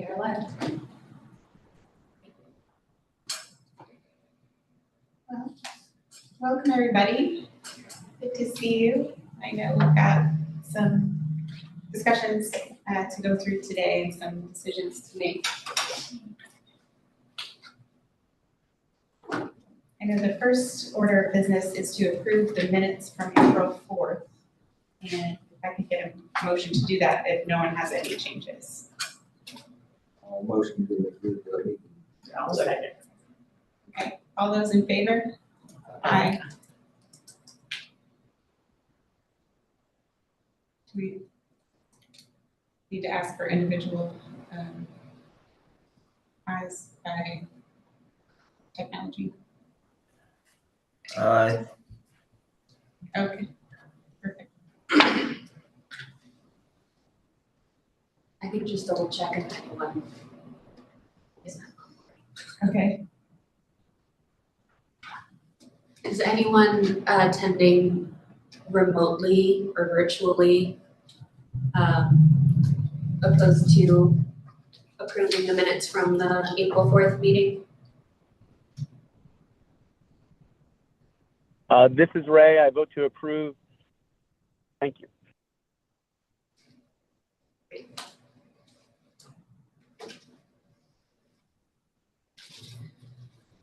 We are live. Well, welcome everybody. Good to see you. I know we've got some discussions to go through today and some decisions to make. I know the first order of business is to approve the minutes from April 4th. And if I could get a motion to do that if no one has any changes. Motion to approve the meeting. I'll second. Okay, all those in favor? Aye. Do we need to ask for individual ayes by technology? Aye. Okay, perfect. I think just double check if anyone is not. Okay. Is anyone attending remotely or virtually opposed to approving the minutes from the April 4th meeting? This is Ray. I vote to approve. Thank you.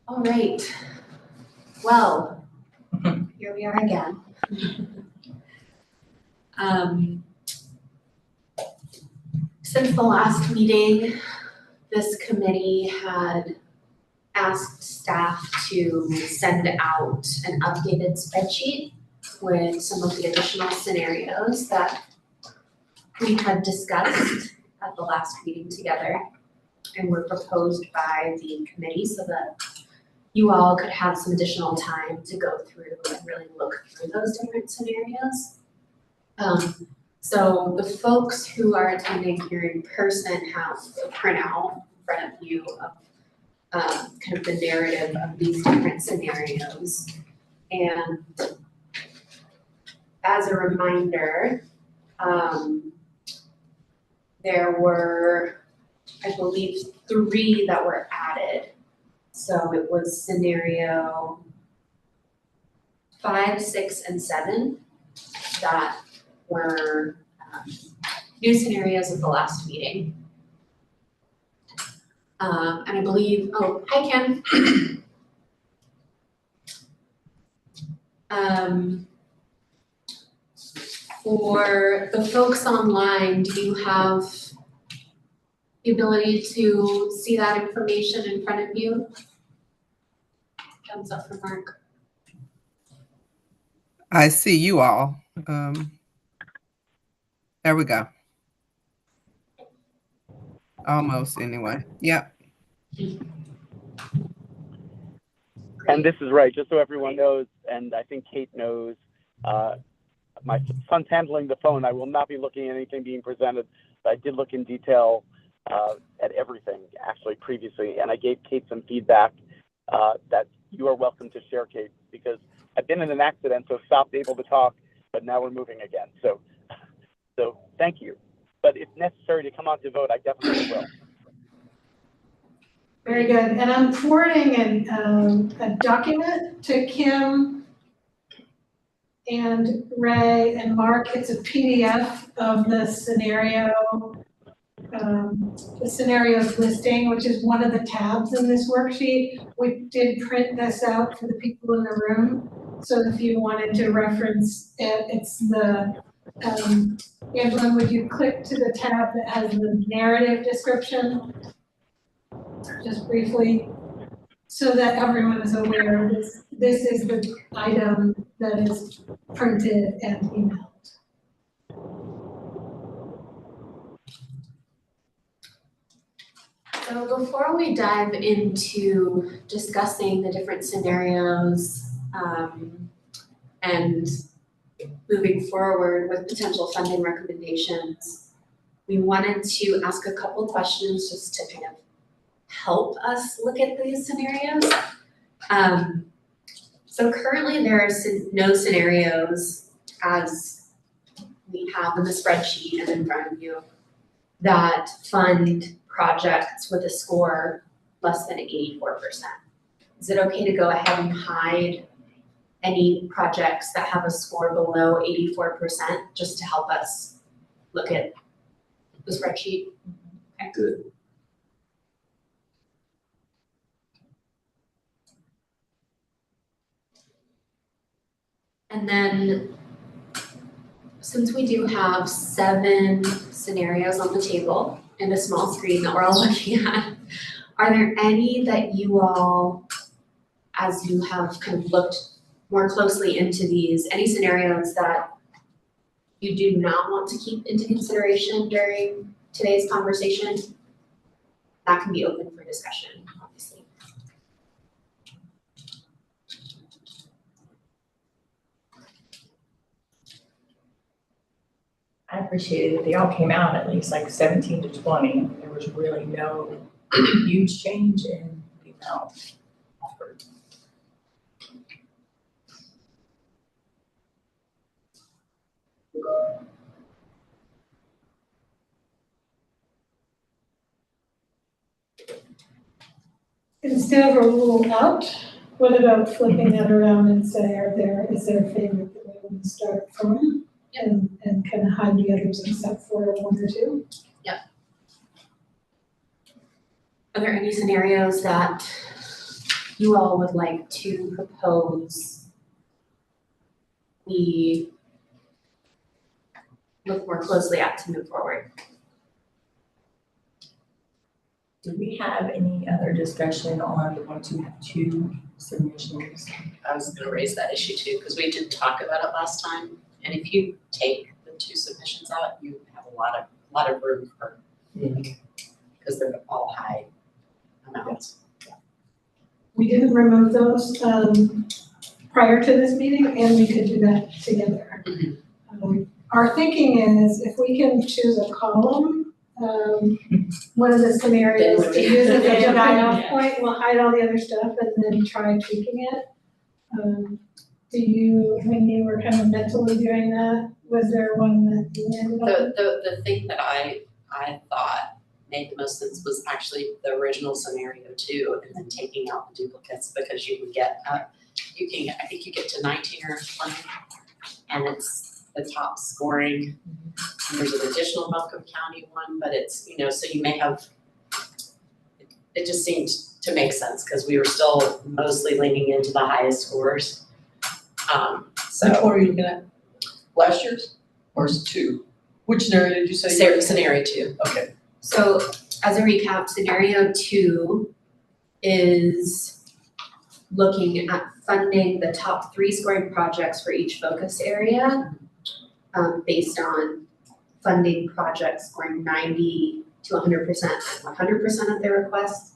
All right. Well, here we are again. Since the last meeting, this committee had asked staff to send out an updated spreadsheet with some of the additional scenarios that we had discussed at the last meeting together and were proposed by the committee so that you all could have some additional time to go through and really look through those different scenarios. So the folks who are attending here in person have a printout in front of you of kind of the narrative of these different scenarios. And as a reminder, there were, I believe, 3 that were added. So it was scenario 5, 6, and 7 that were new scenarios at the last meeting. And I believe, oh, hi Ken. For the folks online, do you have the ability to see that information in front of you? Thumbs up for Mark. I see you all. There we go. Almost anyway. Yep. And this is Ray, just so everyone knows, and I think Kate knows, my son's handling the phone. I will not be looking at anything being presented, but I did look in detail at everything actually previously, and I gave Kate some feedback that you are welcome to share, Kate, because I've been in an accident, so stopped able to talk, but now we're moving again. So thank you. But if necessary to come out to vote, I definitely will. Very good. And I'm forwarding a document to Kim and Ray and Mark. It's a PDF of the scenarios listing, which is one of the tabs in this worksheet. We did print this out for the people in the room. So if you wanted to reference it, it's the, Angela, would you click to the tab that has the narrative description? Just briefly, so that everyone is aware, this is the item that is printed and emailed. So before we dive into discussing the different scenarios and moving forward with potential funding recommendations, we wanted to ask a couple questions just to kind of help us look at these scenarios. So currently there are no scenarios as we have in the spreadsheet and in front of you that fund projects with a score less than 84%. Is it okay to go ahead and hide any projects that have a score below 84%, just to help us look at the spreadsheet? Good. And then, since we do have 7 scenarios on the table and a small screen that we're all looking at, are there any that you all, as you have kind of looked more closely into these, any scenarios that you do not want to keep into consideration during today's conversation? That can be open for discussion, obviously. I appreciated that they all came out at least like 17 to 20. There was really no huge change in the amount offered. Instead of a rule out, what about flipping that around and say, is there a favorite that we want to start from? And kind of hide the others except for 1 or 2? Are there any scenarios that you all would like to propose we look more closely at to move forward? Do we have any other discussion on the ones who have 2 submissions? I was gonna raise that issue too, because we did talk about it last time, and if you take the 2 submissions out, you have a lot of room for, because they're all high amounts. We didn't remove those prior to this meeting, and we could do that together. Our thinking is if we can choose a column, one of the scenarios to use as a jumping off point, we'll hide all the other stuff and then try tweaking it. When you were kind of mentally doing that, was there one that you ended up? The thing that I thought made the most sense was actually the original scenario too, and then taking out the duplicates, because you would get, I think you get to 19 or 20, and it's the top scoring. And there's an additional Buncombe County one, but it's, so you may have, it just seemed to make sense, because we were still mostly leaning into the highest scores. Which one are you looking at? Last year's or is it 2? Which scenario did you say? Scenario 2. Okay. So as a recap, scenario 2 is looking at funding the top 3 scoring projects for each focus area, based on funding projects scoring 90 to 100% at 100% of their requests,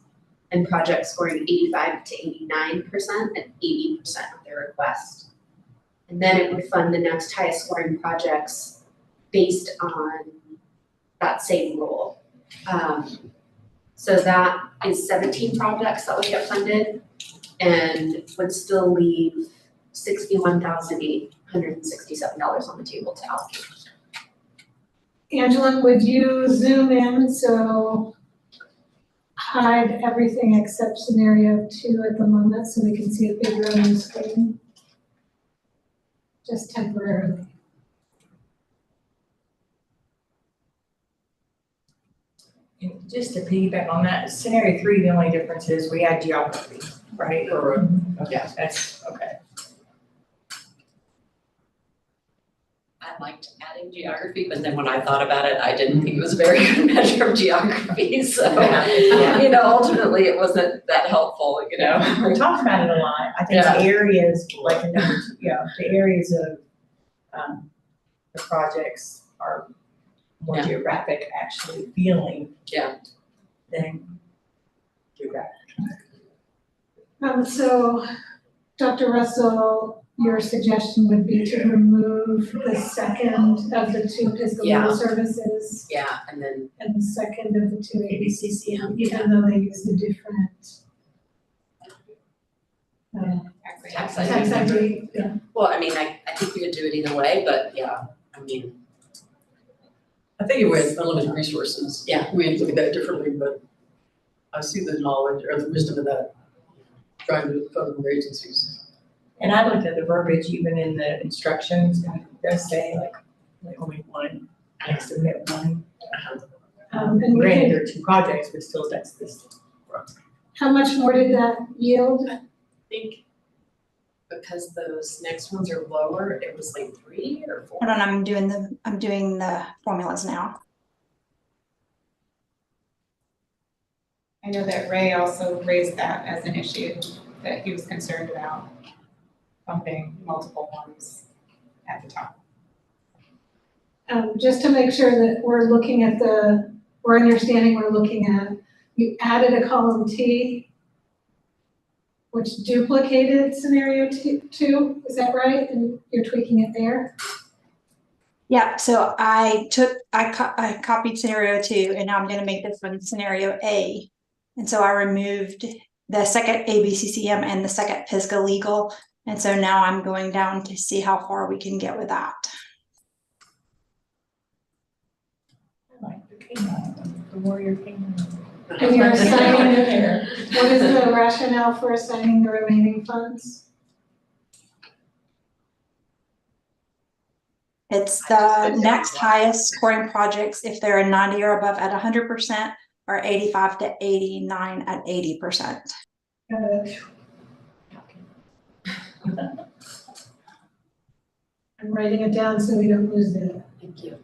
and projects scoring 85 to 89% at 80% of their request. And then it would fund the next highest scoring projects based on that same rule. So that is 17 projects that would get funded and would still leave $61,867 on the table to allocate. Angela, would you zoom in so hide everything except scenario 2 at the moment so we can see it bigger on the screen? Just temporarily. And just to piggyback on that, scenario 3, the only difference is we add geography, right? Okay, that's okay. I liked adding geography, but then when I thought about it, I didn't think it was a very good measure of geography, so, ultimately it wasn't that helpful, We talked about it a lot. I think the areas, like the number 2, the areas of the projects are more geographic, actually feeling than geographic. So, Dr. Russell, your suggestion would be to remove the second of the 2 Piscataway services and then, and the second of the 2 ABCCM, even though they use the different tax tax ID. well, I think we would do it either way, but I think if we had unlimited resources. Yeah. We'd look at that differently, but I see the knowledge or the wisdom of that, trying to fund more agencies. And I looked at the verbiage even in the instructions, and it does say like, only one, submit one. And we Granted, can, there are 2 projects, but still that's this. how much more did that yield? I think because those next ones are lower, it was like 3 or 4. Hold on, I'm doing the formulas now. I know that Ray also raised that as an issue, that he was concerned about bumping multiple ones at the top. Just to make sure that we're looking at we're understanding we're looking at, you added a column T, which duplicated scenario 2, is that right? And you're tweaking it there? Yeah, so I copied scenario 2 and now I'm gonna make this one scenario A. And so I removed the second ABCCM and the second Pisgah legal. And so now I'm going down to see how far we can get with that. I like the canine, the warrior canine. And you're assigning it, what is the rationale for assigning the remaining funds? It's the next highest scoring projects if they're a 90 or above at 100% or 85 to 89 at 80%. I'm writing it down so we don't lose it. Thank you.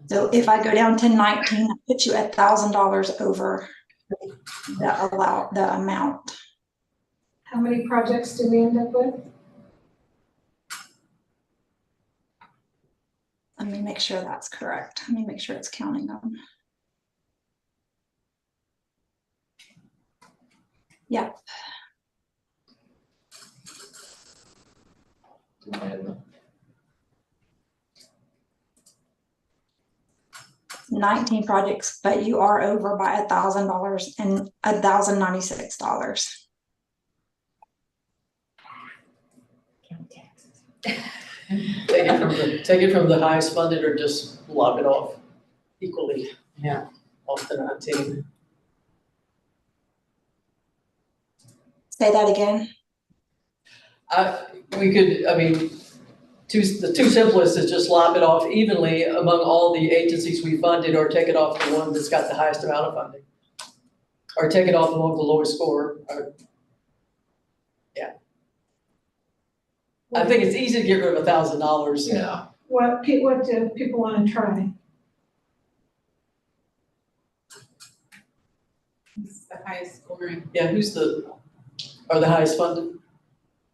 So if I go down to 19, that puts you $1,000 over the amount. How many projects do we end up with? Let me make sure that's correct. Let me make sure it's counting them. Yep. And 19 projects, but you are over by $1,000 and $1,096. Count taxes. Take it from the highest funded or just lob it off equally. Yeah. Off the 19. Say that again. We could, I mean, the two simplest is just lob it off evenly among all the agencies we funded, or take it off the one that's got the highest amount of funding. Or take it off the one with the lowest score, or, yeah. I think it's easy to get rid of $1,000. Yeah. What do people want to try? It's the highest scoring. Yeah, or the highest funded?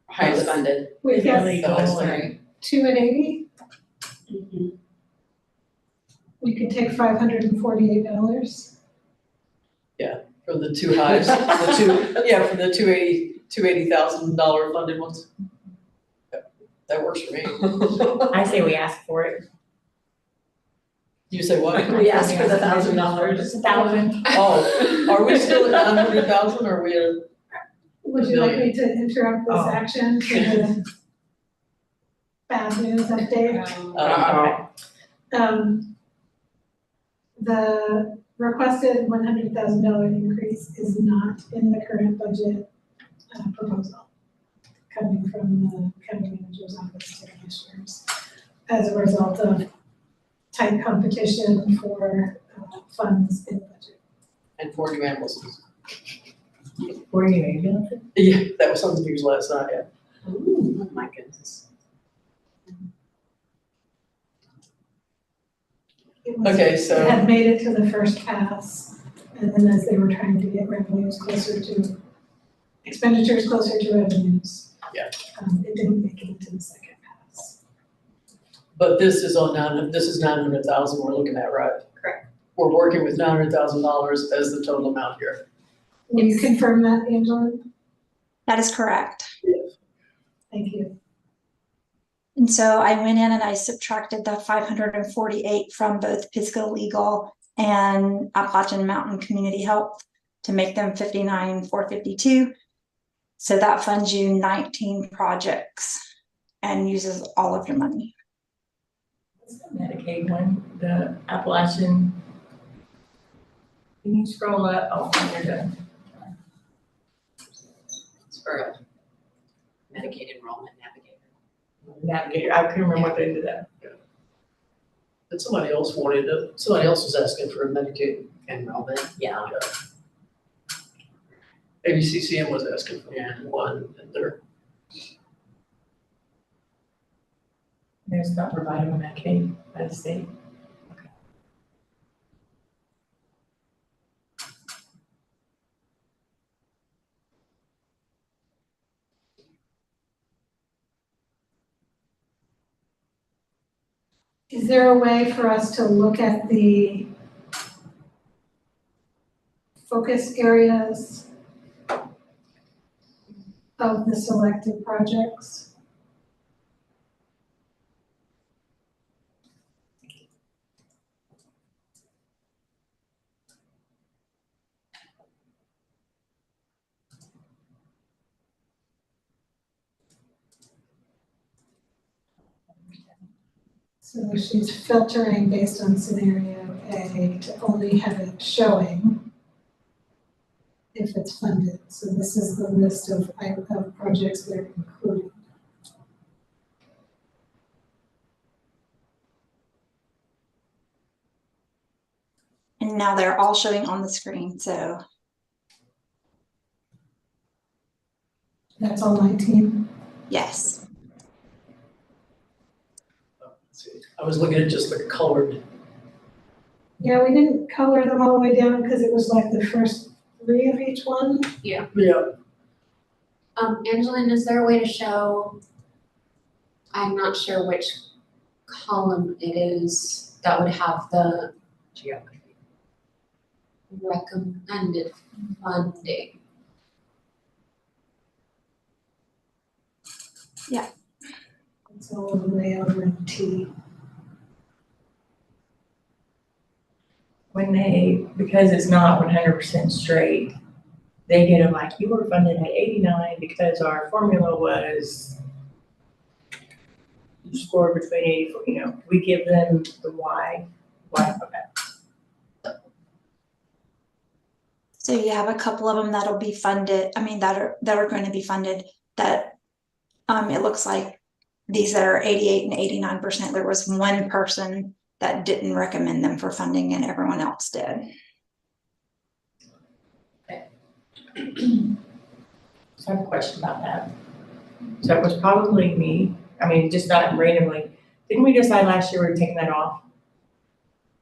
Highest funded. We've got Illegal and- Sorry. 2 at 80, Mhm. we could take $548. For the two highest, for the $280,000 funded ones. That works for me. I say we ask for it. You say what? We asked for the $1,000. Just 1,000. Oh, are we still at 900,000 or are we at? Would you like me to interrupt this action for the bad news update? The requested $100,000 increase is not in the current budget proposal coming from the county manager's office to commissioners as a result of tight competition for funds in the budget. And 4 new ambulances. Were you ambulances? Yeah, that was on the news last night, yeah. Ooh, oh my goodness. It was- Okay, so- It had made it to the first pass, and then as they were trying to get expenditures closer to revenues. Yeah. It didn't make it into the second pass. But this is $900,000 we're looking at, right? Correct. We're working with $900,000 as the total amount here. Will you confirm that, Angela? That is correct. Thank you. And so I went in and I subtracted the 548 from both Pisco Legal and Appalachian Mountain Community Health to make them 59,452. So that funds you 19 projects and uses all of your money. What's the Medicaid one, the Appalachian? Can you scroll up? Oh, there you go. It's for a Medicaid enrollment navigator. Navigator, I couldn't remember what they did that. And somebody else was asking for a Medicaid. Enrollment, yeah. ABCCM was asking for Yeah. one, and they're, There's not providing Medicaid by the state. Is there a way for us to look at the focus areas of the selected projects? So she's filtering based on scenario A to only have it showing if it's funded. So this is the list of projects that are included. And now they're all showing on the screen, so. That's all 19. Yes. I was looking at just the colored. Yeah, we didn't color them all the way down because it was like the first 3 of each one. Yeah. Angeline, is there a way to show, I'm not sure which column it is that would have the Geography. recommended funding? It's all the way over in T. When they, because it's not 100% straight, they get them like, you were funded at 89 because our formula was, you scored between 84, you know, we give them the why, okay. So you have a couple of them that'll be funded, that are going to be funded that, it looks like these that are 88 and 89%, there was one person that didn't recommend them for funding and everyone else did. So I have a question about that. So it was probably me, I mean, just not randomly. Didn't we decide last year we were taking that off?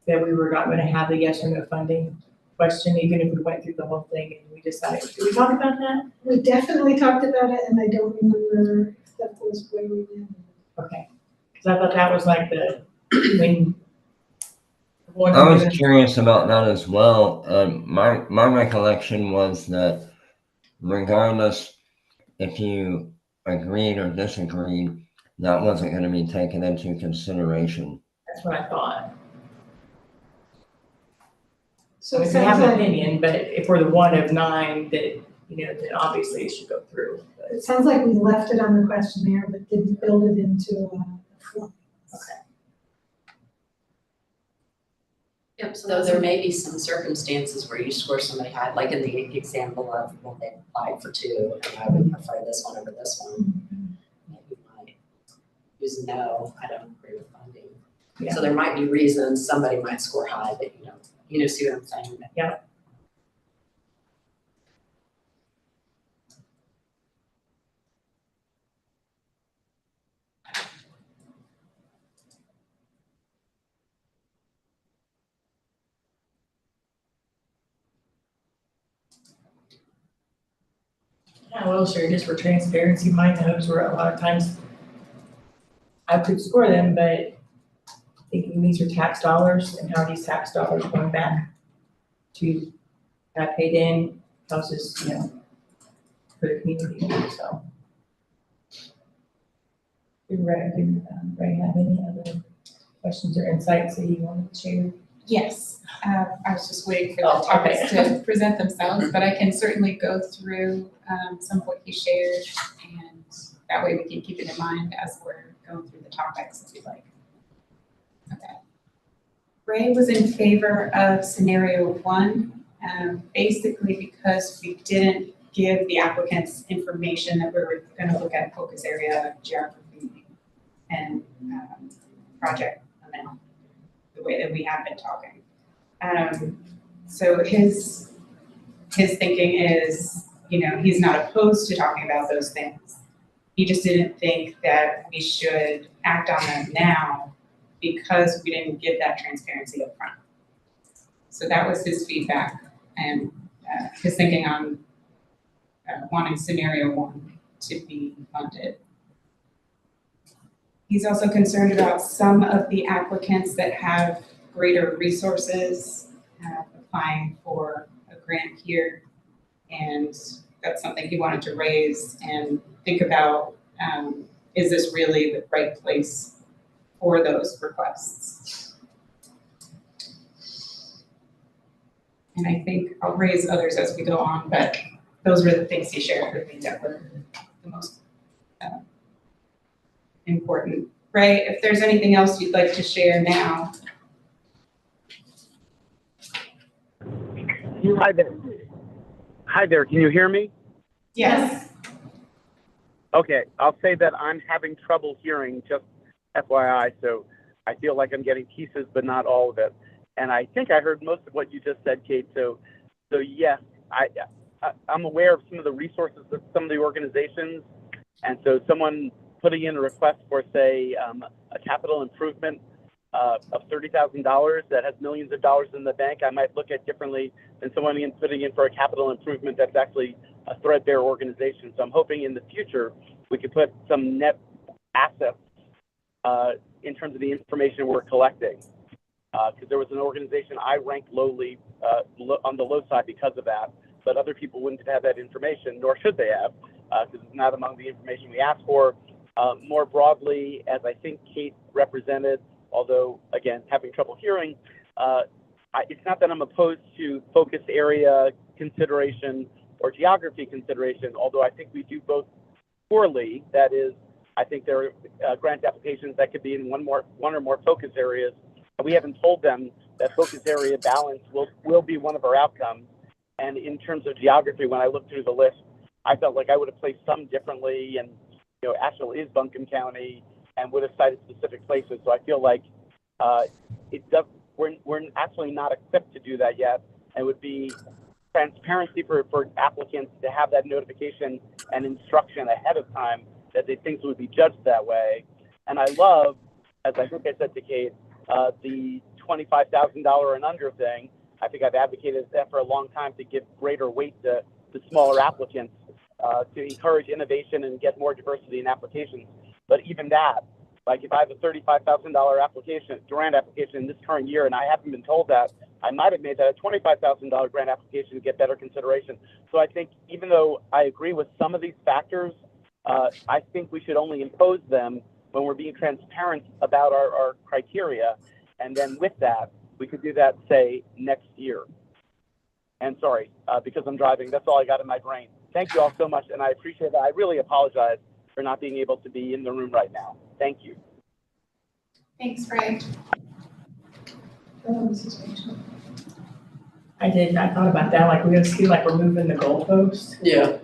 That we were not gonna have the yes or no funding question, even if we went through the whole thing and we decided, did we talk about that? We definitely talked about it and I don't remember if that was where we did. Okay, because I thought that was like the, when. I was curious about that as well. My recollection was that regardless if you agreed or disagreed, that wasn't going to be taken into consideration. That's what I thought. So So it if we have sounds an like, opinion, but if we're the one of 9 that, you know, then obviously it should go through. But- it sounds like we left it on the questionnaire, but didn't build it into a form. Okay. Yep, so there may be some circumstances where you score somebody high, like in the example of, well, they applied for 2, and I would prefer this one over this one. Maybe you might use no, I don't agree with funding. Yeah. So there might be reasons somebody might score high, but you know, see what I'm saying? Yeah. I will share just for transparency, my notes were a lot of times, I could score them, but thinking these are tax dollars and how are these tax dollars going back to, got paid in, houses, you know, for the community, so. Ray have any other questions or insights that you wanted to share? Yes, I was just waiting for Oh, the topics okay. to present themselves, but I can certainly go through some of what he shared, and that way we can keep it in mind as we're going through the topics if you'd like. Okay. Ray was in favor of scenario 1, basically because we didn't give the applicants information that we were going to look at focus area, geography, and project amount, the way that we have been talking. So his thinking is, he's not opposed to talking about those things. He just didn't think that we should act on them now because we didn't give that transparency up front. So that was his feedback and his thinking on wanting scenario 1 to be funded. He's also concerned about some of the applicants that have greater resources applying for a grant here. And that's something he wanted to raise and think about, is this really the right place for those requests? And I think I'll raise others as we go on, but those were the things he shared with me that were the most important. Ray, if there's anything else you'd like to share now. Hi there. Hi there. Can you hear me? Yes. Okay. I'll say that I'm having trouble hearing, just FYI. So I feel like I'm getting pieces, but not all of it. And I think I heard most of what you just said, Kate. So yes, I'm aware of some of the resources of some of the organizations. And so someone putting in a request for, say, a capital improvement of $30,000 that has millions of dollars in the bank, I might look at differently than someone putting in for a capital improvement that's actually a threadbare organization. So I'm hoping in the future we could put some net assets in terms of the information we're collecting. Because there was an organization I ranked lowly on the low side because of that, but other people wouldn't have that information, nor should they have, because it's not among the information we asked for. More broadly, as I think Kate represented, although, again, having trouble hearing, it's not that I'm opposed to focus area consideration or geography consideration, although I think we do both poorly. That is, I think there are grant applications that could be in one or more focus areas. We haven't told them that focus area balance will be one of our outcomes. And in terms of geography, when I looked through the list, I felt like I would have placed some differently. And Asheville is Buncombe County, and would have cited specific places. So I feel like we're actually not equipped to do that yet. And it would be transparency for applicants to have that notification and instruction ahead of time that things would be judged that way. And I love, as I think I said to Kate, the $25,000 and under thing. I think I've advocated that for a long time to give greater weight to the smaller applicants, to encourage innovation and get more diversity in applications. But even that, like if I have a $35,000 grant application in this current year and I haven't been told that, I might have made that a $25,000 grant application to get better consideration. So I think even though I agree with some of these factors, I think we should only impose them when we're being transparent about our criteria. And then with that, we could do that, say, next year. And sorry, because I'm driving, that's all I got in my brain. Thank you all so much, and I appreciate that. I really apologize for not being able to be in the room right now. Thank you. Thanks, Ray. I thought about that, like we're gonna see like we're moving the goalpost. Yeah.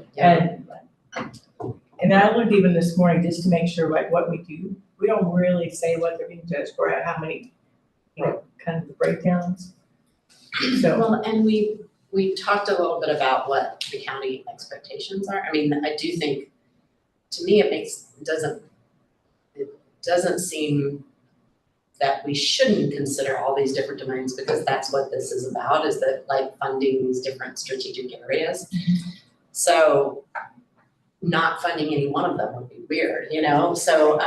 And I looked even this morning just to make sure like what we do. We don't really say what they're being judged for, how many, kind of the breakdowns. So. Well, and we talked a little bit about what the county expectations are. I mean, I do think, to me, it doesn't seem that we shouldn't consider all these different domains, because that's what this is about, is that like funding these different strategic areas. So not funding any one of them would be weird, So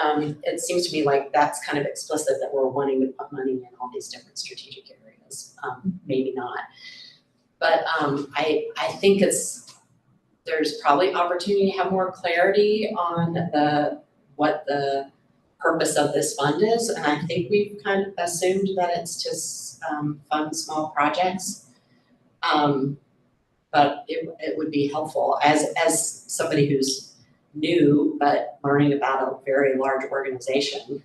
it seems to me like that's kind of explicit that we're wanting to put money in all these different strategic areas. Maybe not. But I think there's probably opportunity to have more clarity on what the purpose of this fund is, and I think we've kind of assumed that it's just, fund small projects. But it would be helpful as somebody who's new, but learning about a very large organization.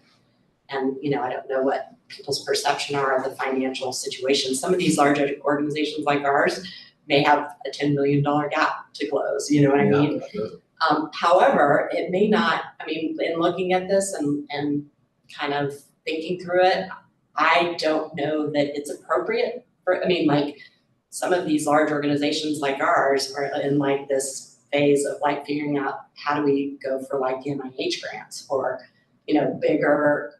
And, you know, I don't know what people's perception are of the financial situation. Some of these large organizations like ours may have a $10 million gap to close, you know what I mean? However, it may not, I mean, in looking at this and kind of thinking through it, I don't know that it's appropriate for, I mean, like, some of these large organizations like ours are in like this phase of like figuring out how do we go for like NIH grants or, you know, bigger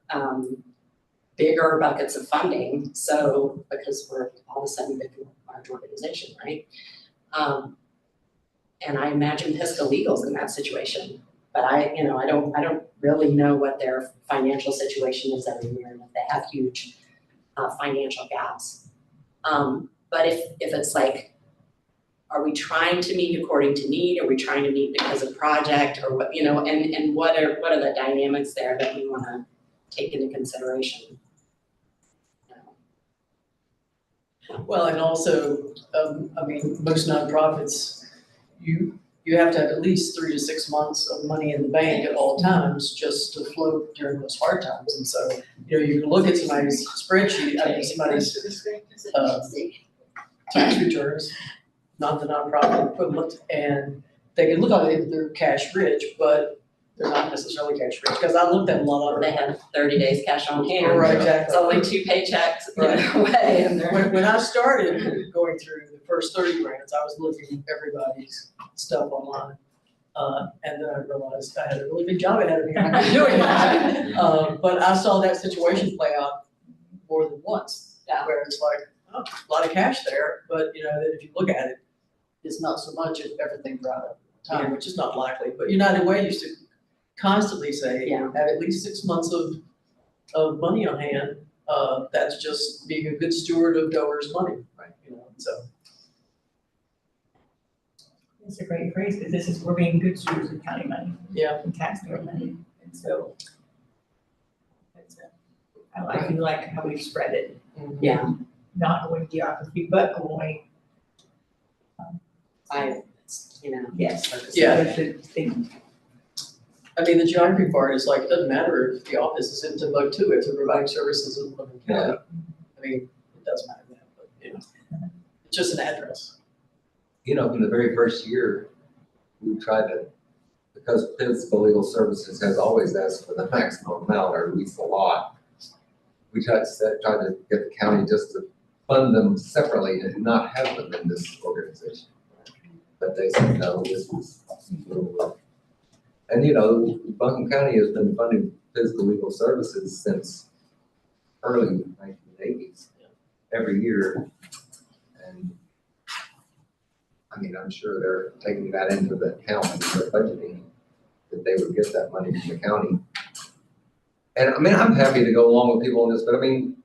buckets of funding. So, because we're all of a sudden a big, large organization, right? And I imagine Pisgah Legal's in that situation, but I don't really know what their financial situation is every year and if they have huge financial gaps. But if it's like, are we trying to meet according to need? Are we trying to meet because of project or what, you know, and what are the dynamics there that we wanna take into consideration? Well, and also, I mean, most nonprofits, you have to have at least 3 to 6 months of money in the bank at all times just to float during those hard times. And so, you know, you can look at somebody's spreadsheet, I mean, somebody's tax returns, not the nonprofit equivalent, and they can look like they're cash rich, but they're not necessarily cash rich, because I looked at a lot of They them. have 30 days cash on hand. Right, exactly. It's only 2 paychecks, you Right. know, away and they're. When I started going through the first 30 grants, I was looking at everybody's stuff online. And then I realized I had a really big job ahead of me. I was doing that. But I saw that situation play out more than once, where it's like, oh, a lot of cash there, but you know, if you look at it, it's not so much if everything's right at the time, which is not likely. But United Way used to constantly say, have at least 6 months of money on hand. That's just being a good steward of donors' money, right? You know, so. It's a great phrase, because we're being good stewards of county money. Yeah. And taxpayer money, and so. I do like how we've spread it. Yeah. Not going geography, but going. You know. Yes. Yeah. It's a thing. I mean, the geography part is like, it doesn't matter if the office is in Timbuktu, if they're providing services in Logan County. I mean, it does matter that, but you know, it's just an address. You know, from the very first year, we tried to, because Pisgah Legal Services has always asked for the maximum amount, or at least a lot. We tried to get the county just to fund them separately and not have them in this organization. But they said, no, this was. And you know, Buncombe County has been funding Pisgah Legal Services since early 1980s, every year. And I mean, I'm sure they're taking that into the account when they're budgeting, that they would get that money from the county. And I mean, I'm happy to go along with people on this, but I mean,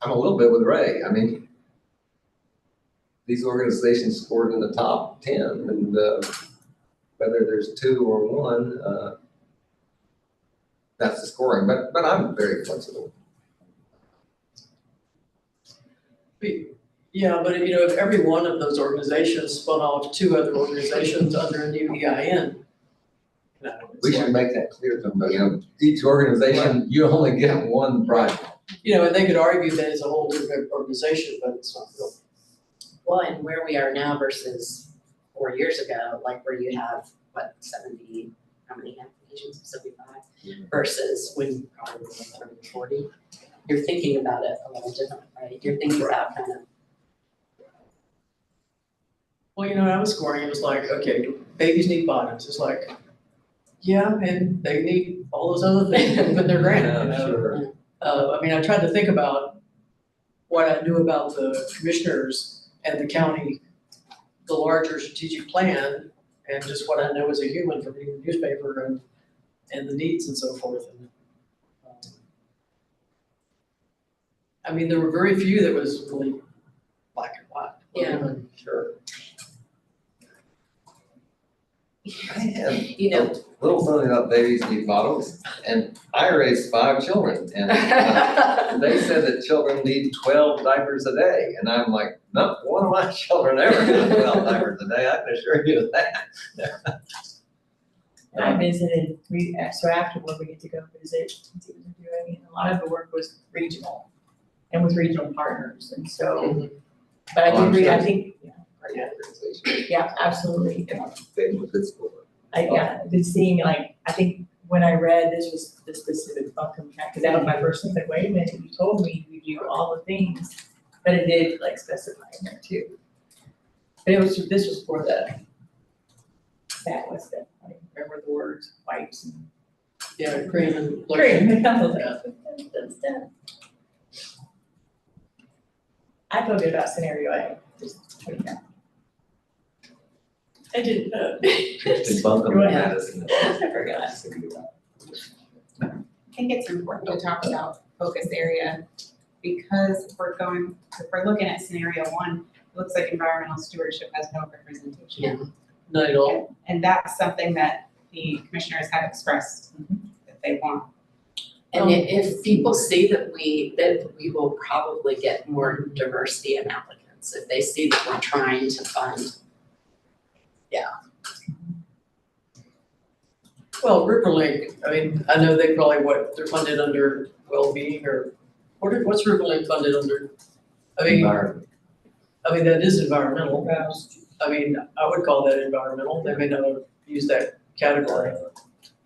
I'm a little bit with Ray. I mean, these organizations scored in the top 10, and whether there's 2 or 1, that's the scoring. But I'm very flexible. Yeah, but you know, if every one of those organizations spun off 2 other organizations under a new EIN, you know, We should make that clear to them, you know, each organization, you only get 1 project. you know, and they could argue that it's a whole different organization, but it's not real. Well, and where we are now versus 4 years ago, like where you have, what, 70, how many applications, 75? Versus when probably 30, 40, you're thinking about it a little different, right? You're thinking about kind of. Well, you know, when I was scoring, it was like, okay, babies need bottoms. It's like, yeah, and they need all those other things to put in their grant, you know? Sure. I mean, I tried to think about what I knew about the commissioners and the county, the larger strategic plan, and just what I know as a human from reading the newspaper and the needs and so forth. And, I mean, there were very few that was really black and white. Yeah. Sure. I have You know, little funny about babies need bottles, and I raised 5 children, and they said that children need 12 diapers a day, and I'm like, not one of my children ever got 12 diapers a day, I can assure you of that. And I visited, so afterward, we get to go visit and see what they're doing, and a lot of the work was regional and with regional partners, and so, but I did read, I think, Great organization. yeah, absolutely. They were good school. I've been seeing, like, I think when I read this was the specific Buncombe County, because that was my first thing, like, wait a minute, you told me you do all the things, but it did like specify in there too. But this was for that was the, I don't remember the words, wipes and. Yeah, cream and. Cream. That's done. I feel good about scenario A, just putting that. I didn't know. It's Buncombe and Madison. I forgot. I think it's important to talk about focus area because if we're looking at scenario 1, it looks like environmental stewardship has no representation. Yeah. Not at all. And that's something that the commissioners have expressed that they want. And if people see that we will probably get more diversity in applicants, if they see that we're trying to fund. Well, Riverlink, I mean, I know they probably, they're funded under well-being or, what's Riverlink funded under? I mean, Environment. that is environmental. I mean, I would call that environmental. They may not have used that category.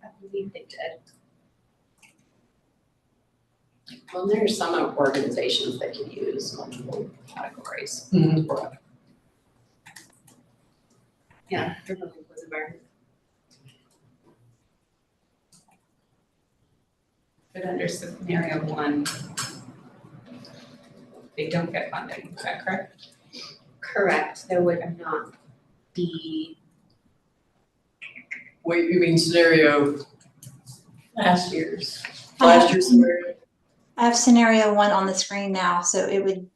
I believe they did. Well, there are some organizations that can use multiple categories. Yeah, Riverlink was environmental. But under scenario 1, they don't get funding, is that correct? Correct, there would not be. Wait, you mean scenario, Last year's. scenario? I have scenario 1 on the screen now, so it would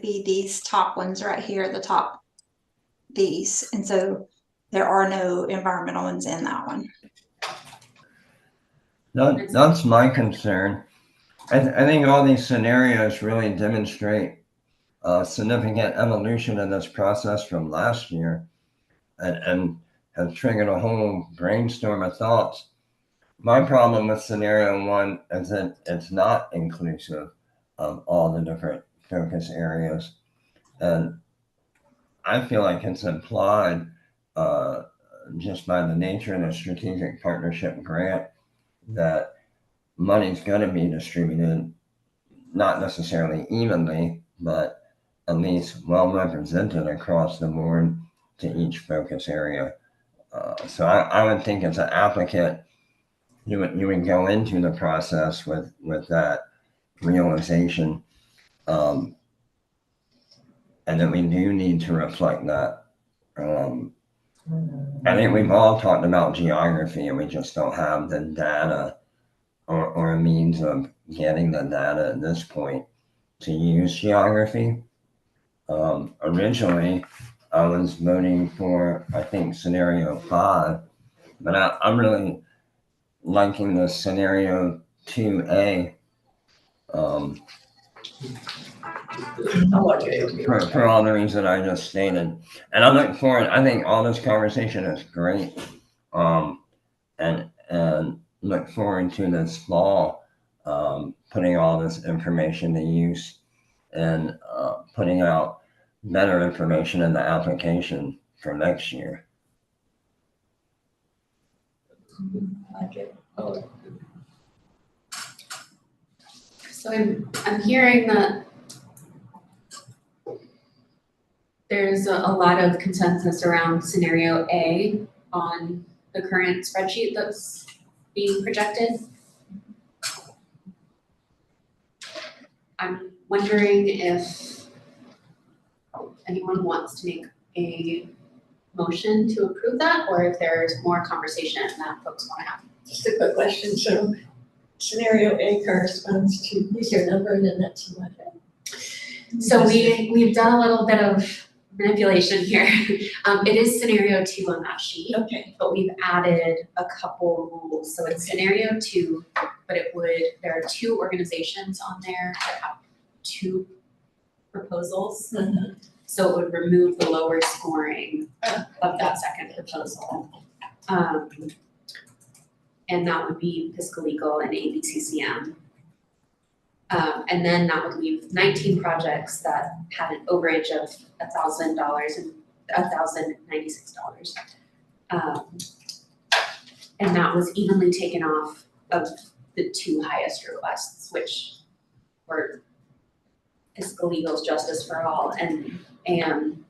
be these top ones right here at the top. These, and so there are no environmental ones in that one. That's my concern. I think all these scenarios really demonstrate significant evolution in this process from last year and have triggered a whole brainstorm of thoughts. My problem with scenario 1 is that it's not inclusive of all the different focus areas. And I feel like it's implied just by the nature of the strategic partnership grant that money's going to be distributed, not necessarily evenly, but at least well represented across the board to each focus area. So I would think as an applicant, you would go into the process with that realization, and that we do need to reflect that. I think we've all talked about geography and we just don't have the data or a means of getting the data at this point to use geography. Originally, I was voting for, I think, scenario 5, but I'm really liking the scenario 2A. I like it. For all the reasons I just stated. And I look forward, I think all this conversation is great. And look forward to this fall, putting all this information to use and putting out better information in the application for next year. I like it. So I'm hearing that there's a lot of consensus around scenario A on the current spreadsheet that's being projected. I'm wondering if anyone wants to make a motion to approve that, or if there's more conversation that folks want to have. Just a quick question, so scenario A corresponds to, is your number and then that's what? So we've done a little bit of manipulation here. It is scenario 2 on that sheet, Okay. but we've added a couple rules. So it's scenario 2, but there are 2 organizations on there that have 2 proposals. So it would remove the lower scoring of that second proposal. And that would be Fiscal Legal and ABCCM. And then that would leave 19 projects that had an overage of $1,000 and $1,096. And that was evenly taken off of the 2 highest requests, which were Fiscal Legal's Justice for All and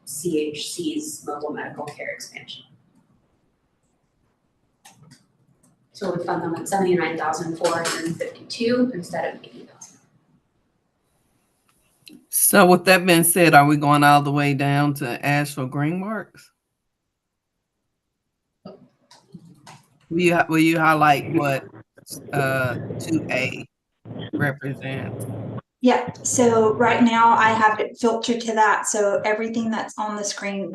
CHC's Mobile Medical Care Expansion. So we fund them at $79,452 instead of $80,000. So with that being said, are we going all the way down to Asheville Green Marks? Will you highlight what 2A represents? Yeah, so right now I have it filtered to that. So everything that's on the screen,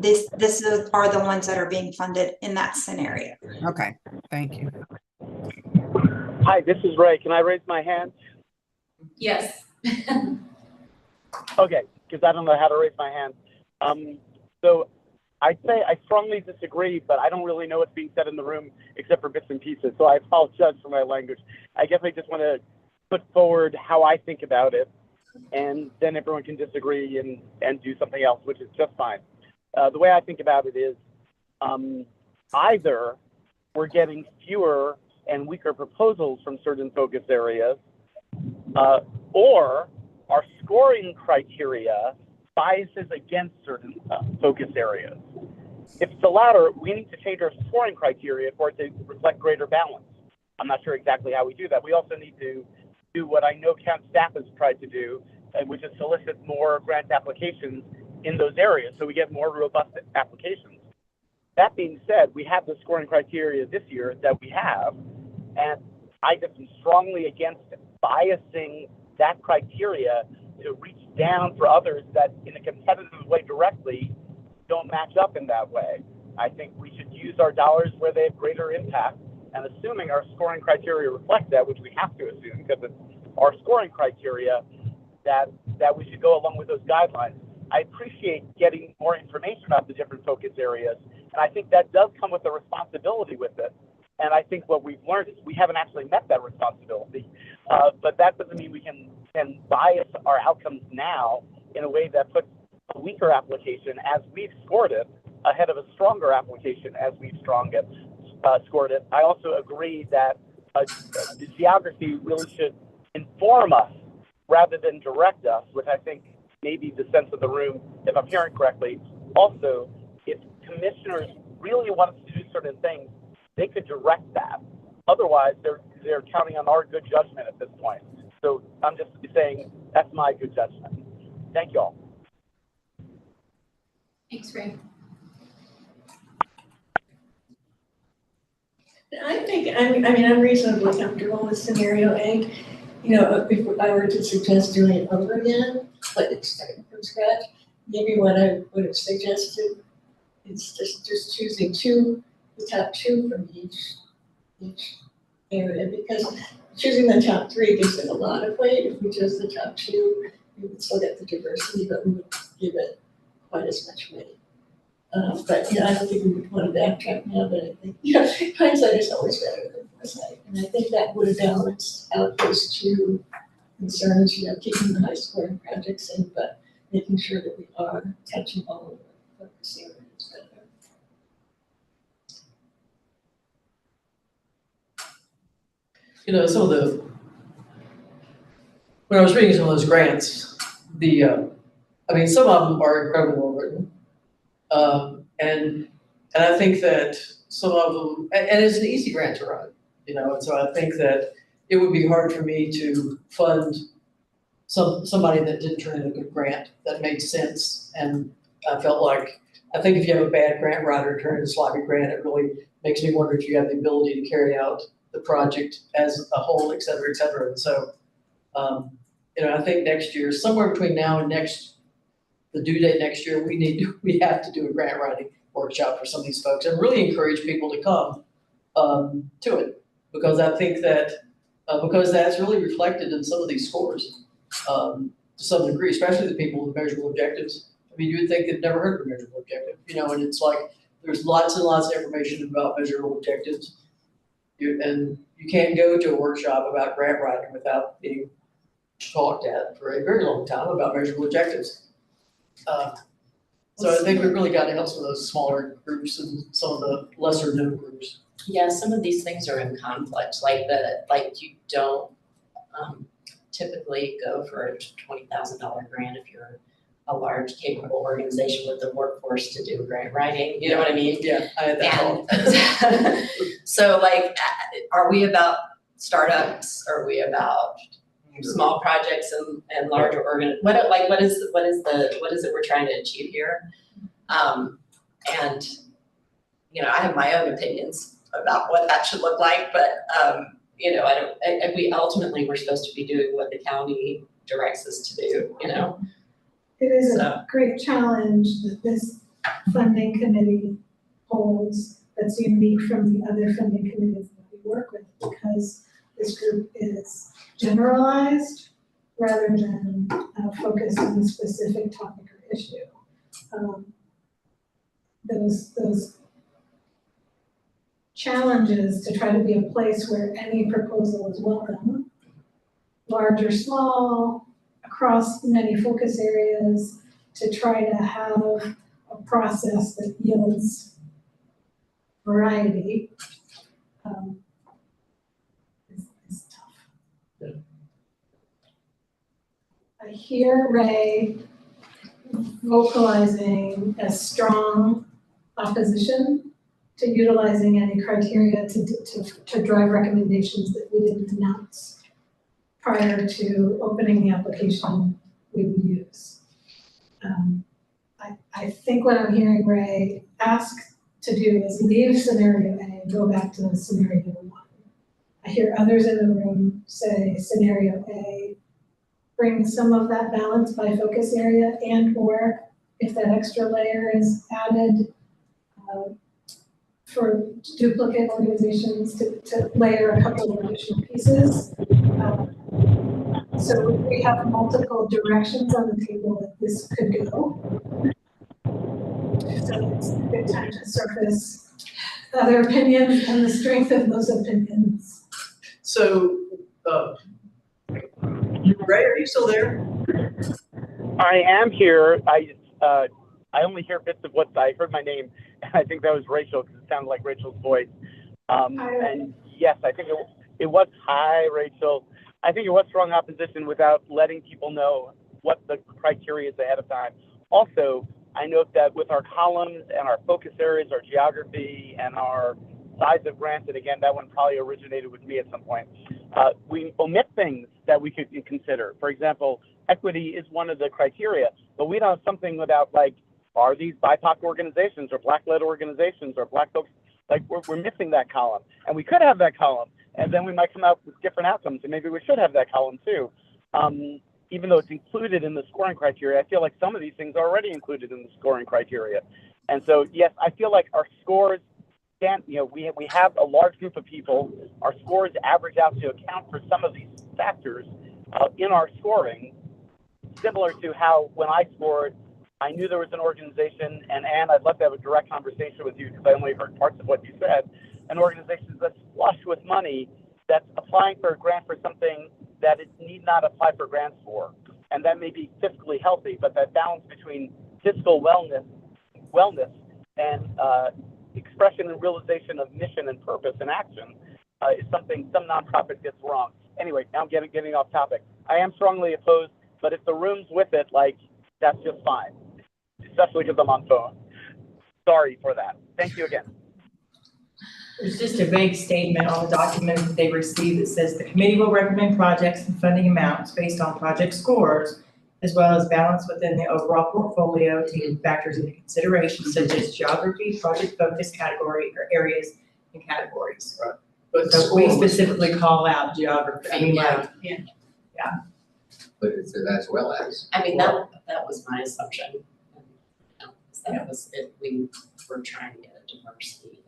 are the ones that are being funded in that scenario. Okay, thank you. Hi, this is Ray. Can I raise my hand? Yes. Okay, because I don't know how to raise my hand. So I'd say I strongly disagree, but I don't really know what's being said in the room except for bits and pieces. So I apologize for my language. I guess I just want to put forward how I think about it, and then everyone can disagree and do something else, which is just fine. The way I think about it is either we're getting fewer and weaker proposals from certain focus areas, or our scoring criteria biases against certain focus areas. If it's the latter, we need to change our scoring criteria for it to reflect greater balance. I'm not sure exactly how we do that. We also need to do what I know county staff has tried to do, which is solicit more grant applications in those areas so we get more robust applications. That being said, we have the scoring criteria this year that we have, and I just am strongly against biasing that criteria to reach down for others that in a competitive way directly don't match up in that way. I think we should use our dollars where they have greater impact, and assuming our scoring criteria reflect that, which we have to assume because it's our scoring criteria, that we should go along with those guidelines. I appreciate getting more information about the different focus areas, and I think that does come with a responsibility with it. And I think what we've learned is we haven't actually met that responsibility, but that doesn't mean we can bias our outcomes now in a way that puts a weaker application as we've scored it ahead of a stronger application as we've scored it. I also agree that the geography really should inform us rather than direct us, which I think may be the sense of the room, if I'm hearing correctly. Also, if commissioners really want us to do certain things, they could direct that. Otherwise, they're counting on our good judgment at this point. So I'm just saying that's my good judgment. Thank you all. Thanks, Ray. I think, I'm reasonably comfortable with scenario A. You know, if I were to suggest doing it over again, like starting from scratch, maybe what I would have suggested is just choosing the top 2 from each area, because choosing the top 3 gives it a lot of weight. If we chose the top 2, we would still get the diversity, but we would give it quite as much weight. But yeah, I don't think we would want to backtrack now, but I think, hindsight is always better than foresight. And I think that would have balanced out those 2 concerns, keeping the high scoring projects in, but making sure that we are touching all of the focus areas better. Some of when I was reading some of those grants, some of them are incredibly well written. And I think that some of them, and it's an easy grant to run, and so I think that it would be hard for me to fund somebody that didn't turn in a good grant that made sense. And I think if you have a bad grant writer turn in a sloppy grant, it really makes me wonder if you have the ability to carry out the project as a whole, et cetera, et cetera. And so, I think next year, somewhere between now and next the due date next year, we have to do a grant writing workshop for some of these folks and really encourage people to come to it. Because I think that, because that's really reflected in some of these scores to some degree, especially the people with measurable objectives. I mean, you would think they've never heard of a measurable objective, you know, and it's like, there's lots and lots of information about measurable objectives. And you can't go to a workshop about grant writing without being talked at for a very long time about measurable objectives. So I think we've really got to help some of those smaller groups and some of the lesser known groups. Yeah, some of these things are in conflict, like you don't typically go for a $20,000 grant if you're a large capable organization with the workforce to do grant writing, you know what I mean? Yeah, I had that And so like, are we about startups? Are we about small projects and larger what is it we're trying to achieve here? And you know, I have my own opinions about what that should look like, but you know, we ultimately we're supposed to be doing what the county directs us to do, you know? It is a great challenge that this funding committee holds that's unique from the other funding committees that we work with, because this group is generalized rather than focused on a specific topic or issue. Those challenges to try to be a place where any proposal is welcome, large or small, across many focus areas, to try to have a process that yields variety is tough. Yeah. I hear Ray vocalizing a strong opposition to utilizing any criteria to drive recommendations that we didn't announce prior to opening the application we would use. I think what I'm hearing Ray ask to do is leave scenario A and go back to scenario 1. I hear others in the room say scenario A, bring some of that balance by focus area, and or if that extra layer is added for duplicate organizations to layer a couple of additional pieces. So we have multiple directions on the table that this could go. So it's a good time to surface other opinions and the strength of those opinions. So, Ray, are you still there? I am here. I only hear bits of what I heard my name, and I think that was Rachel because it sounded like Rachel's voice. And yes, I think it was, hi, Rachel. I think it was strong opposition without letting people know what the criteria is ahead of time. Also, I note that with our columns and our focus areas, our geography and our size of grants, and again, that one probably originated with me at some point, we omit things that we could consider. For example, equity is one of the criteria, but we don't have something about like, are these BIPOC organizations or Black-led organizations or Black folks, like we're missing that column. And we could have that column, and then we might come out with different outcomes, and maybe we should have that column too. Even though it's included in the scoring criteria, I feel like some of these things are already included in the scoring criteria. And so, yes, I feel like our scores can't, you know, we have a large group of people, our scores average out to account for some of these factors in our scoring, similar to how when I scored, I knew there was an organization, and Anne, I'd love to have a direct conversation with you because I only heard parts of what you said, an organization that's flush with money that's applying for a grant for something that it need not apply for grants for. And that may be fiscally healthy, but that balance between fiscal wellness and expression and realization of mission and purpose and action is something some nonprofit gets wrong. Anyway, now I'm getting off topic. I am strongly opposed, but if the room's with it, like, that's just fine, especially because I'm on phone. Sorry for that. Thank you again. There's just a vague statement on the document that they received that says the committee will recommend projects and funding amounts based on project scores, as well as balance within the overall portfolio, taking factors into consideration such as geography, project focus category, or areas and categories. Right. But So we specifically call out geography. I mean, like, but it's an as well as. I mean, that was my assumption. That was it, we were trying to get a diversity.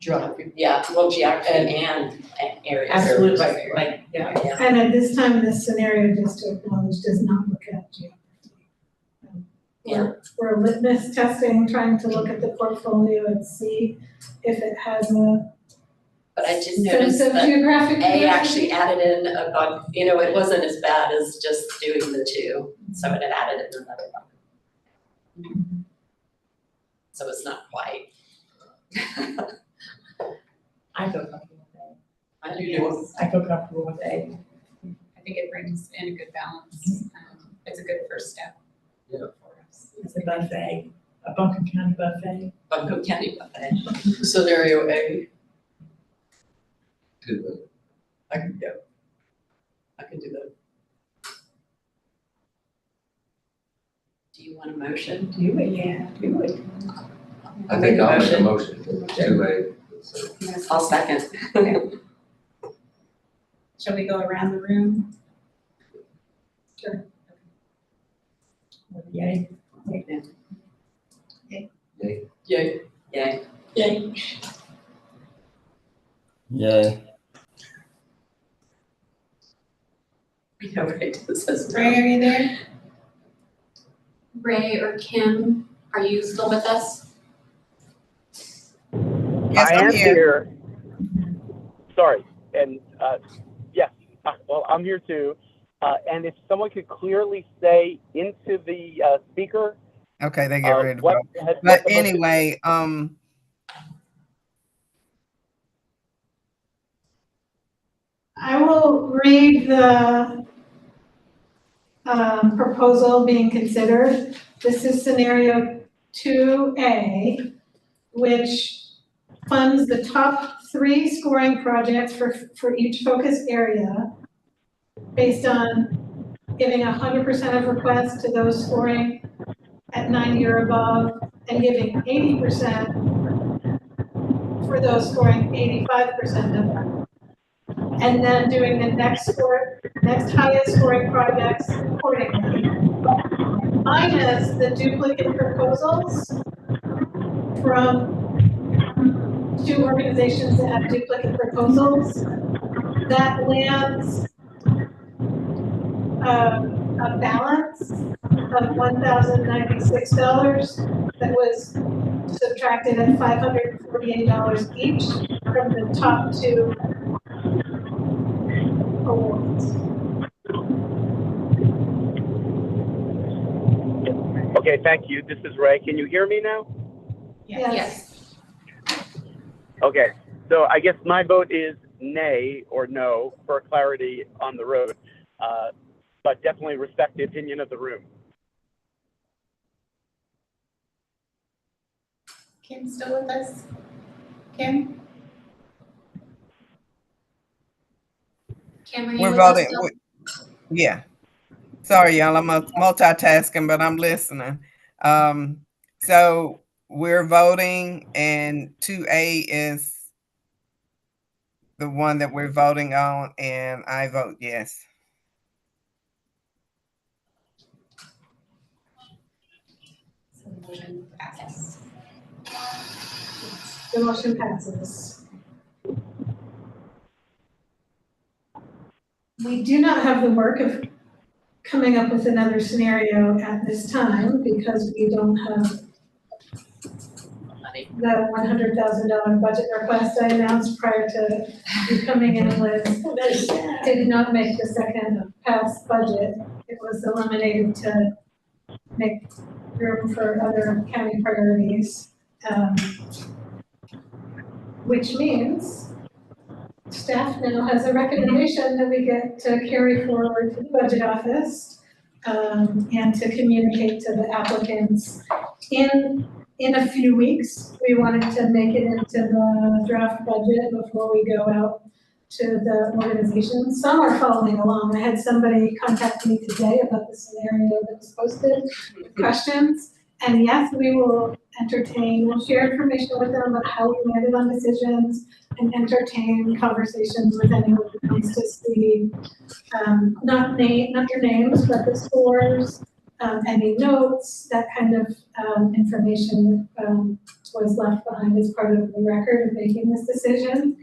Geography. Yeah, well, geography and areas. Absolutely, like, yeah. Yeah. And at this time, this scenario, just to acknowledge, does not look at geography. We're litmus testing, trying to look at the portfolio and see if it has a But I did notice sense of that geographic A diversity. actually added in a bug, you know, it wasn't as bad as just doing the two, so it had added in another bug. So it's not quite. I feel comfortable with A. You do. I feel comfortable with A. I think it brings in a good balance. It's a good first step. Yeah. For us. It's a buffet, a Buncombe County buffet. Buncombe County buffet. Scenario A, To the, I can do that. Do you want a motion? Do it, yeah, do it. I think I'll make a motion to a, I'll second. Shall we go around the room? Yay. yay. Yay. Yay. Yay. Yay. We know Ray says Ray, are you there? Ray or Kim, are you still with us? Yes, I I'm am here. here. Sorry, and yes, well, I'm here too. And if someone could clearly say into the speaker, Okay, they get ready to what, vote. what But the motion- anyway, I will read the proposal being considered. This is scenario 2A, which funds the top 3 scoring projects for each focus area based on giving 100% of requests to those scoring at 90 or above and giving 80% for those scoring 85% of them. And then doing the next highest scoring projects accordingly. Minus the duplicate proposals from 2 organizations that have duplicate proposals. That lands a balance of $1,096 that was subtracted at $548 each from the top 2 awards. Okay, thank you. This is Ray. Can you hear me now? Yes. Okay, so I guess my vote is nay or no for clarity on the road, but definitely respect the opinion of the room. Kim still with us? Kim? Kim, are you we're with us voting. still? Yeah. Sorry, y'all. I'm multitasking, but I'm listening. So we're voting, and 2A is the one that we're voting on, and I vote yes. So the motion passes. The motion passes. We do not have the work of coming up with another scenario at this time because we don't have Money. the $100,000 budget request I announced prior to you coming in with. Did not make the second pass budget. It was eliminated to make room for other county priorities. Which means staff now has a recommendation that we get to carry forward to the budget office and to communicate to the applicants in a few weeks. We wanted to make it into the draft budget before we go out to the organization. Some are following along. I had somebody contact me today about the scenario that was posted with questions. And yes, we will entertain, we'll share information with them about how we landed on decisions and entertain conversations with anyone who comes to see, not your names, but the scores, any notes, that kind of information was left behind as part of the record of making this decision.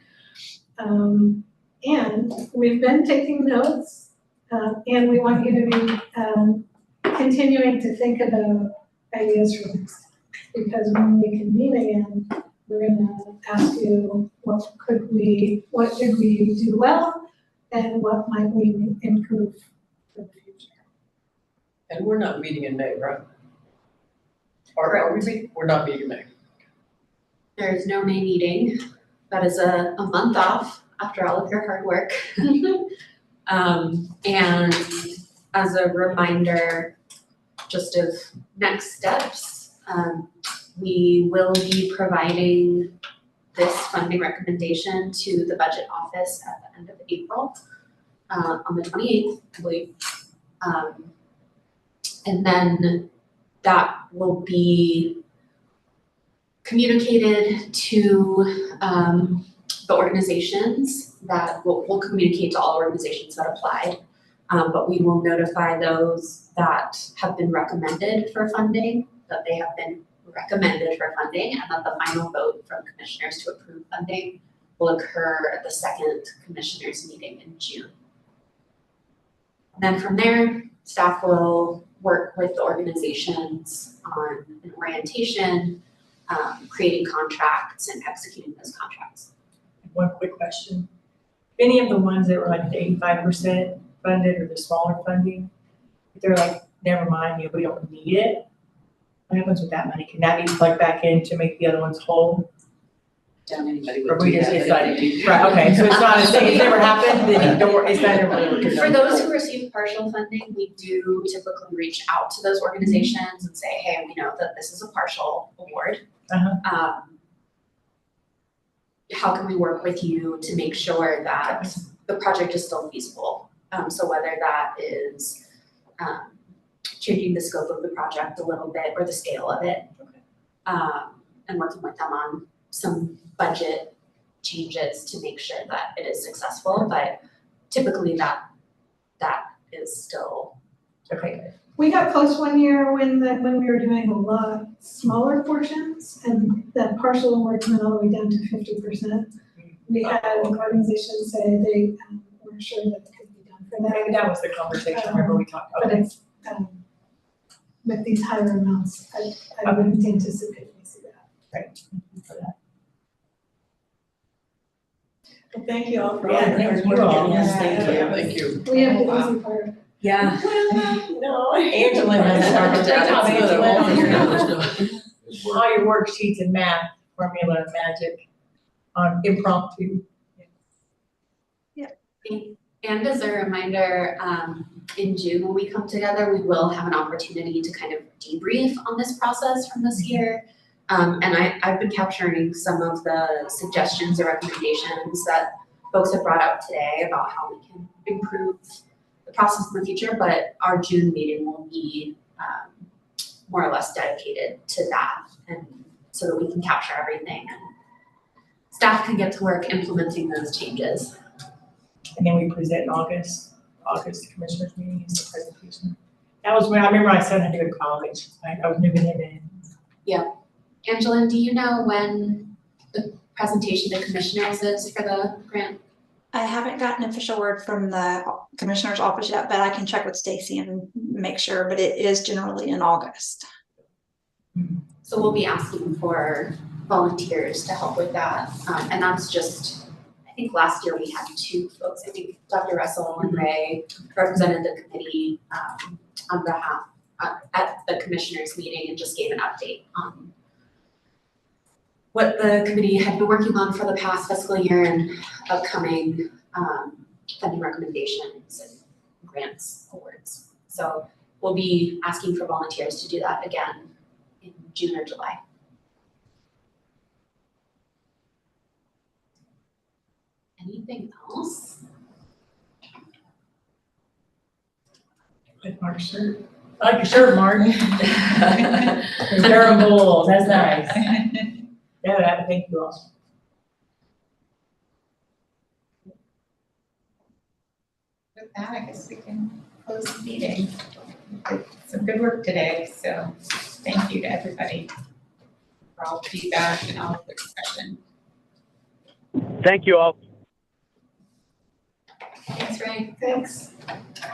And we've been taking notes, and we want you to be continuing to think about ideas for next time. Because when we convene again, we're gonna ask you what did we do well, and what might we improve for the future. And we're not meeting in May, right? Or are we meeting? We're not meeting in May. There is no May meeting. That is a month off after all of your hard work. And as a reminder, just of next steps, we will be providing this funding recommendation to the budget office at the end of April, on the 28th, I believe. And then that will be communicated to the organizations that we'll communicate to all organizations that applied, but we will notify those that have been recommended for funding, that they have been recommended for funding, and that the final vote from commissioners to approve funding will occur at the second commissioners meeting in June. And then from there, staff will work with the organizations on an orientation, creating contracts and executing those contracts. One quick question. Any of the ones that were like the 85% funded or the smaller funding, if they're like, never mind, we don't need it, what happens with that money? Can that be plugged back in to make the other ones whole? Don't anybody Or would we do just that. decide, right, okay, so it's not a thing, it's never happened, then don't worry, it's not never. For those who receive partial funding, we do typically reach out to those organizations and say, hey, we know that this is a partial award. How can we work with you to make sure that the project is still feasible? So whether that is changing the scope of the project a little bit or the scale of it. And working with them on some budget changes to make sure that it is successful, but typically that is still Okay. We got close one year when we were doing a lot smaller portions, and the partial awards went all the way down to 50%. We had organizations say they weren't sure that it could be done for that. Maybe that was the conversation, remember we talked about. But it's, with these higher amounts, I wouldn't anticipate we see that. Right, for that. Well, thank you all for. Yeah, thank you all. Yes, Thank you. We have the easy part. Yeah. No, Angela has. All your worksheets and math, formula, magic, on impromptu. And as a reminder, in June, when we come together, we will have an opportunity to kind of debrief on this process from this year. And I've been capturing some of the suggestions or recommendations that folks have brought up today about how we can improve the process in the future, but our June meeting will be more or less dedicated to that, and so that we can capture everything and staff can get to work implementing those changes. And then we present in August commissioners meeting is the presentation. That was when, I remember my son had to go to college, I was moving him in. Angela, do you know when the presentation to commissioners is for the grant? I haven't gotten an official word from the commissioner's office yet, but I can check with Stacy and make sure, but it is generally in August. So we'll be asking for volunteers to help with that, and that's just, I think last year we had 2 folks, I think Dr. Russell and Ray represented the committee on behalf, at the commissioners meeting, and just gave an update on what the committee had been working on for the past fiscal year and upcoming funding recommendations and grants awards. So we'll be asking for volunteers to do that again in June or July. Anything else? With our shirt. I like your shirt, Mark. Durham Bulls, that's nice. Yeah, thank you all. With that, I guess we can close the meeting. Did some good work today, so thank you to everybody for all the feedback and all the discussion. Thank you all. Thanks, Ray. Thanks.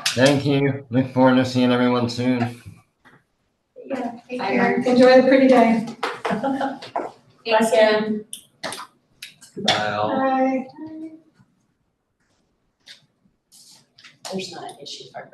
Thank you. Look forward to seeing everyone soon. Yeah, take Bye, care. Mark. Enjoy the pretty day. Thanks, Kim. Bye all. Bye. There's not an issue if I bring